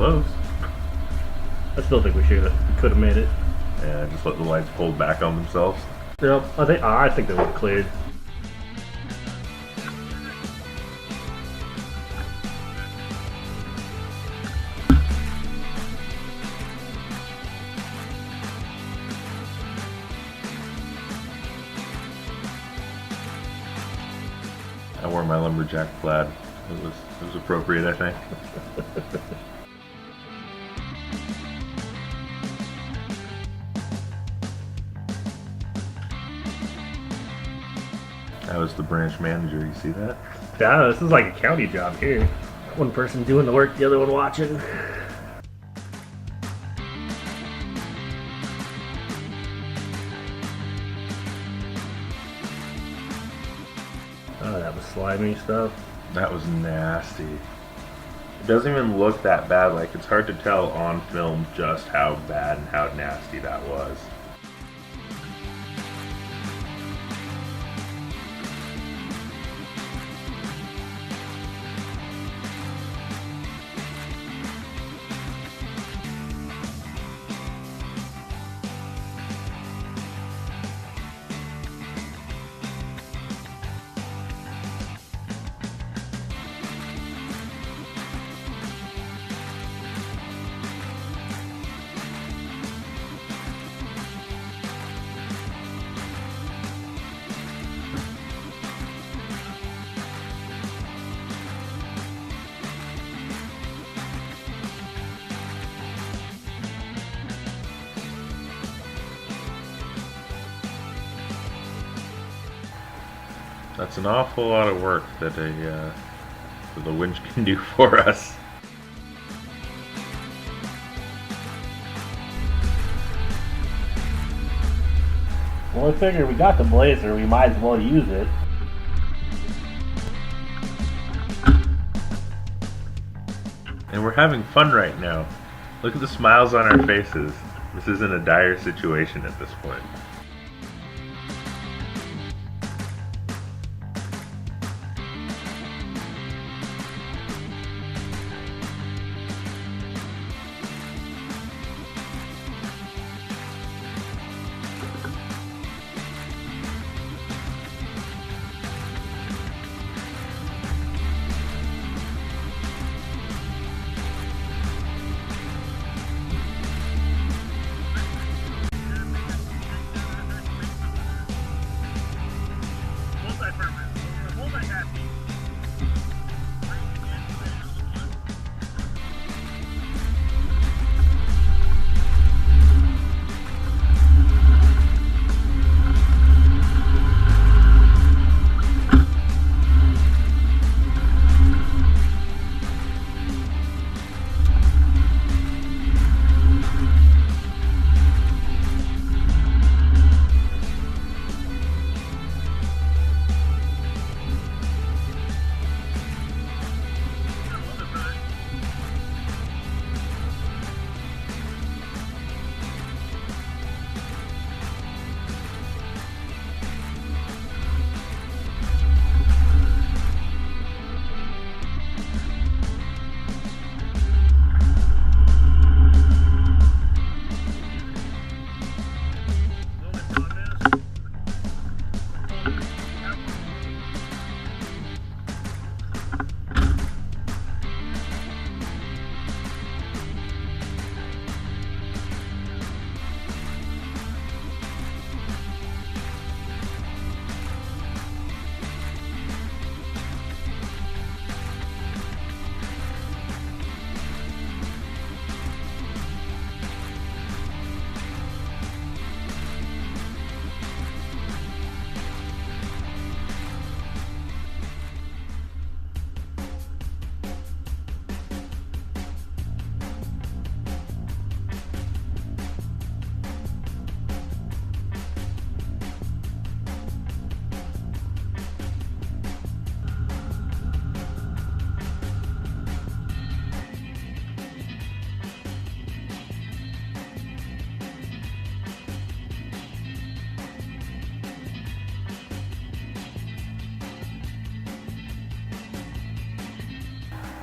close. I still think we could have made it. Yeah, just let the lights pull back on themselves. Yep, I think they would have cleared. I wore my lumberjack plaid. It was appropriate, I think. That was the branch manager, you see that? Yeah, this is like a county job here. One person doing the work, the other one watching. Oh, that was slimy stuff. That was nasty. It doesn't even look that bad. Like, it's hard to tell on film just how bad and how nasty that was. That's an awful lot of work that the winch can do for us. Well, I figured we got the blazer, we might as well use it. And we're having fun right now. Look at the smiles on our faces. This isn't a dire situation at this point.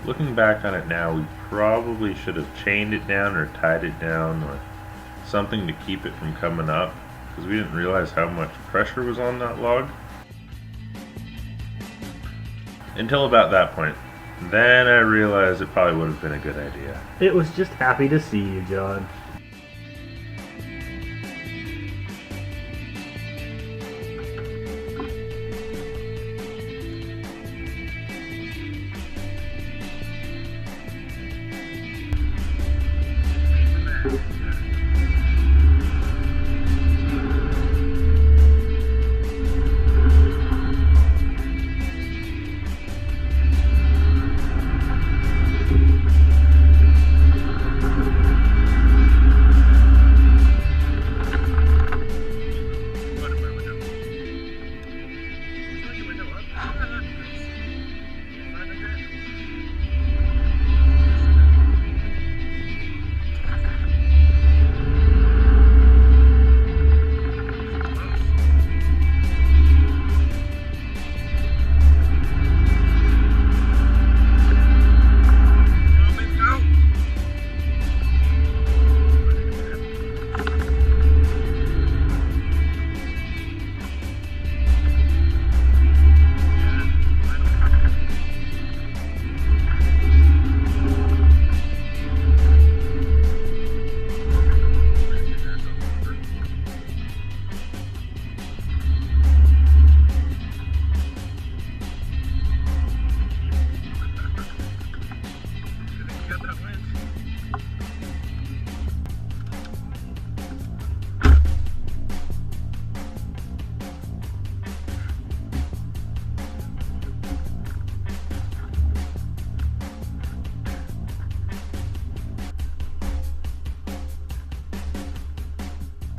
Looking back on it now, we probably should have chained it down or tied it down or something to keep it from coming up, because we didn't realize how much pressure was on that log until about that point. Then I realized it probably would have been a good idea. It was just happy to see you, John.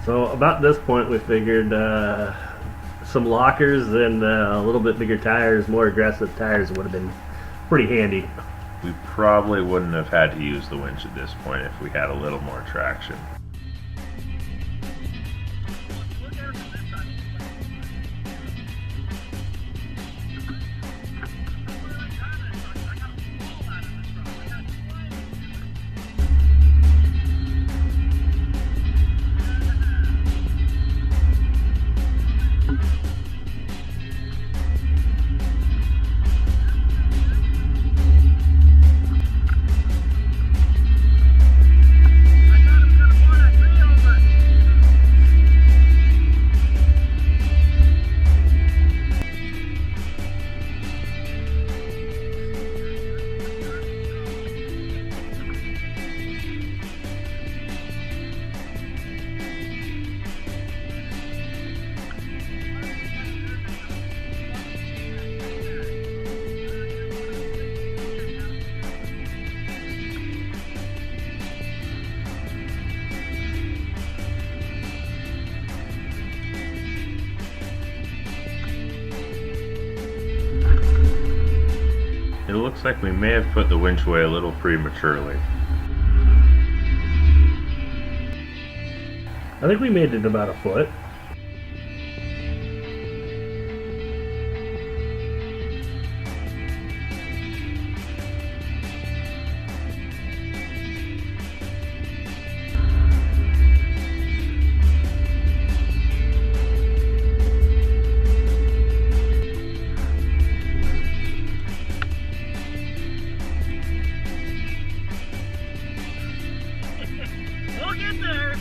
So about this point, we figured some lockers and a little bit bigger tires, more aggressive tires, would have been pretty handy. We probably wouldn't have had to use the winch at this point if we had a little more traction. It looks like we may have put the winch away a little prematurely. I think we made it about a foot. We'll get there.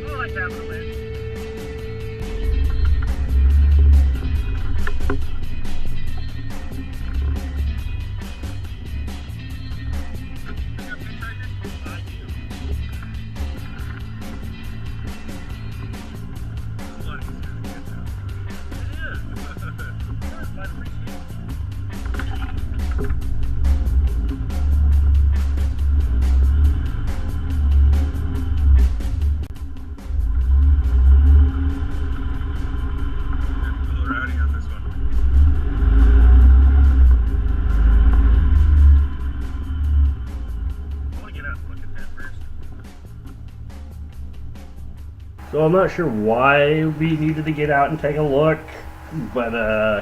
I like having a winch. So I'm not sure why we needed to get out and take a look. but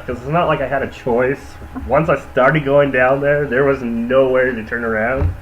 because it's not like I had a choice. Once I started going down there was nowhere to turn around.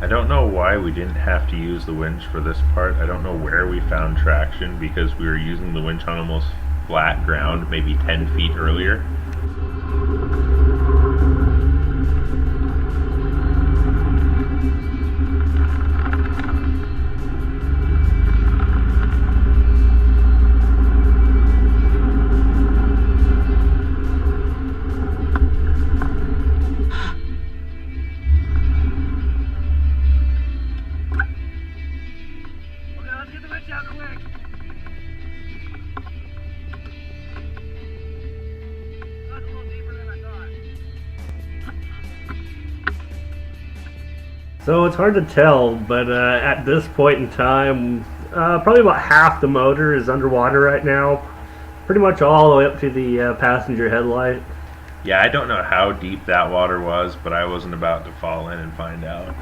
I don't know why we didn't have to use the winch for this part. I don't know where we found traction because we were using the winch on almost flat ground maybe 10 feet earlier. Okay, let's get the winch out quick. That was a little deeper than I thought. So it's hard to tell, but at this point in time, probably about half the motor is underwater right now. Pretty much all the way up to the passenger headlight. Yeah, I don't know how deep that water was, but I wasn't about to fall in and find out.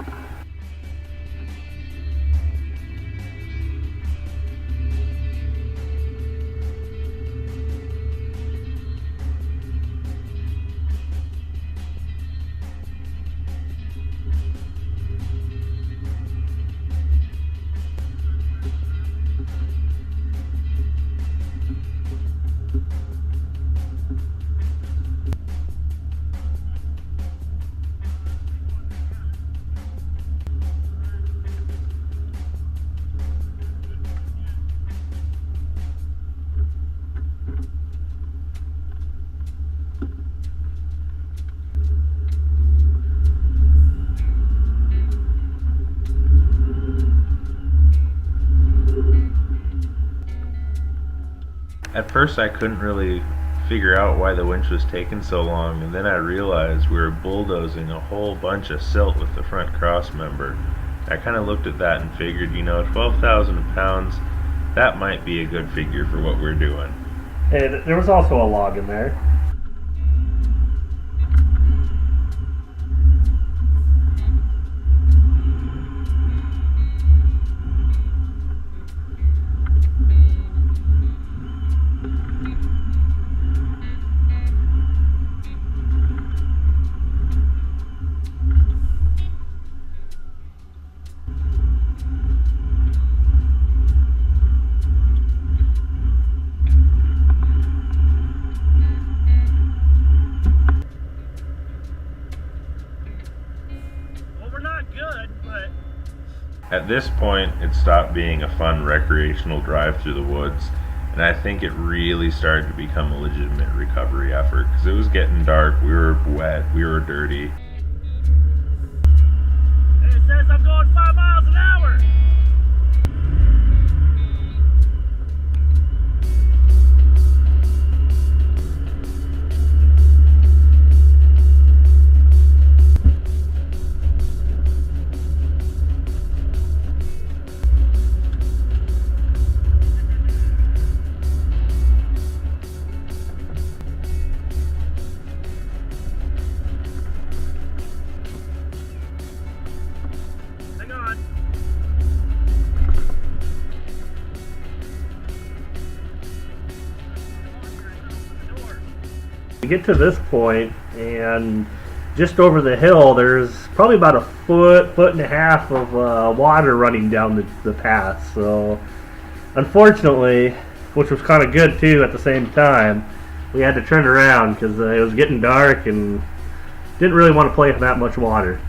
At first I couldn't really figure out why the winch was taking so long, and then I realized we were bulldozing a whole bunch of silt with the front cross member. I kind of looked at that and figured, 12,000 pounds, that might be a good figure for what we're doing. And there was also a log in there. Well, we're not good, but At this point, it stopped being a fun recreational drive through the woods, and I think it really started to become a legitimate recovery effort because it was getting dark, we were wet, we were dirty. it says I'm going 5 miles an hour. Hang on. We get to this point, and just over the hill, there's probably about a foot and a half of water running down the path. So, unfortunately, which was kind of good too at the same time, we had to turn around because it was getting dark and didn't really want to play in that much water.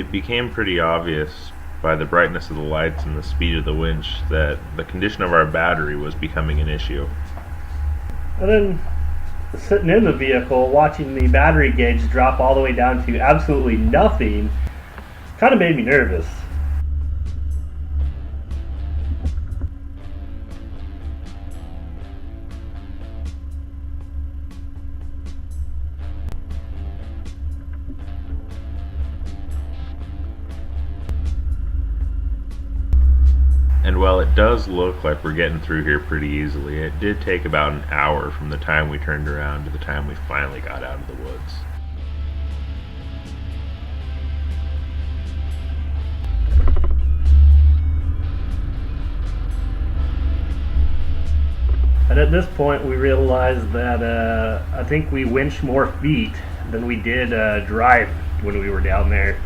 It became pretty obvious by the brightness of the lights and the speed of the winch that the condition of our battery was becoming an issue. And then sitting in the vehicle, watching the battery gauge drop all the way down to absolutely nothing, kind of made me nervous. And while it does look like we're getting through here pretty easily, it did take about an hour from the time we turned around to the time we finally got out of the woods. And at this point, we realized that I think we winched more feet than we did drive when we were down there.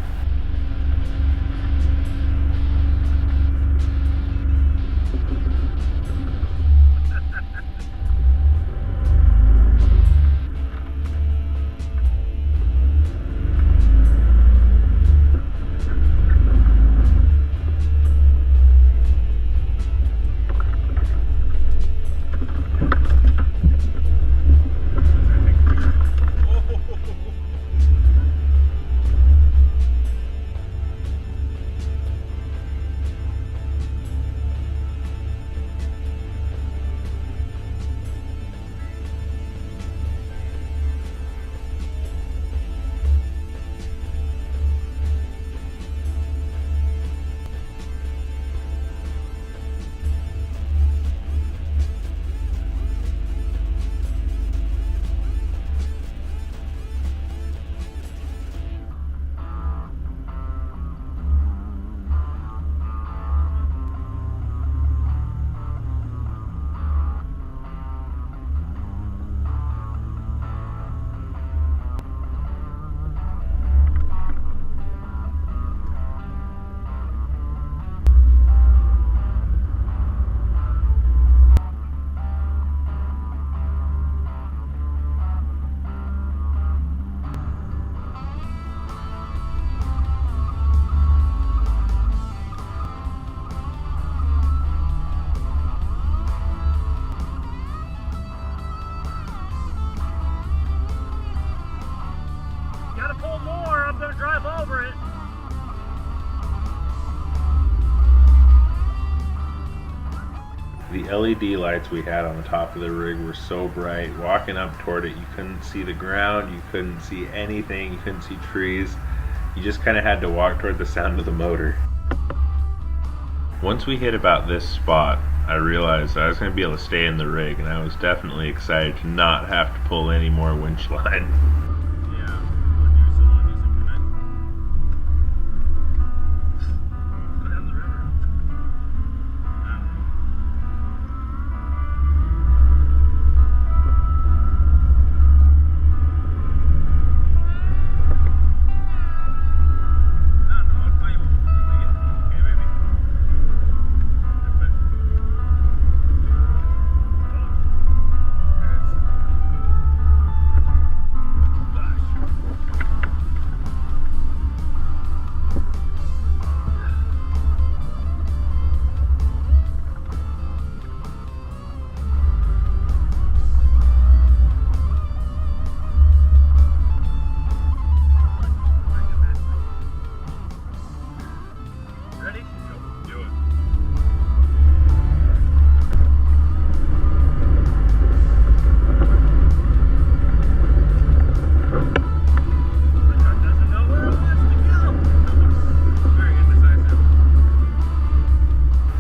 Gotta pull more, I'm gonna drive over it. The LED lights we had on the top of the rig were so bright. Walking up toward it, you couldn't see the ground, you couldn't see anything, you couldn't see trees. You just kind of had to walk toward the sound of the motor. Once we hit about this spot, I realized I was going to be able to stay in the rig, and I was definitely excited to not have to pull any more winch line.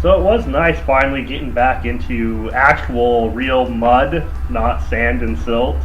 So it was nice finally getting back into actual real mud, not sand and silt.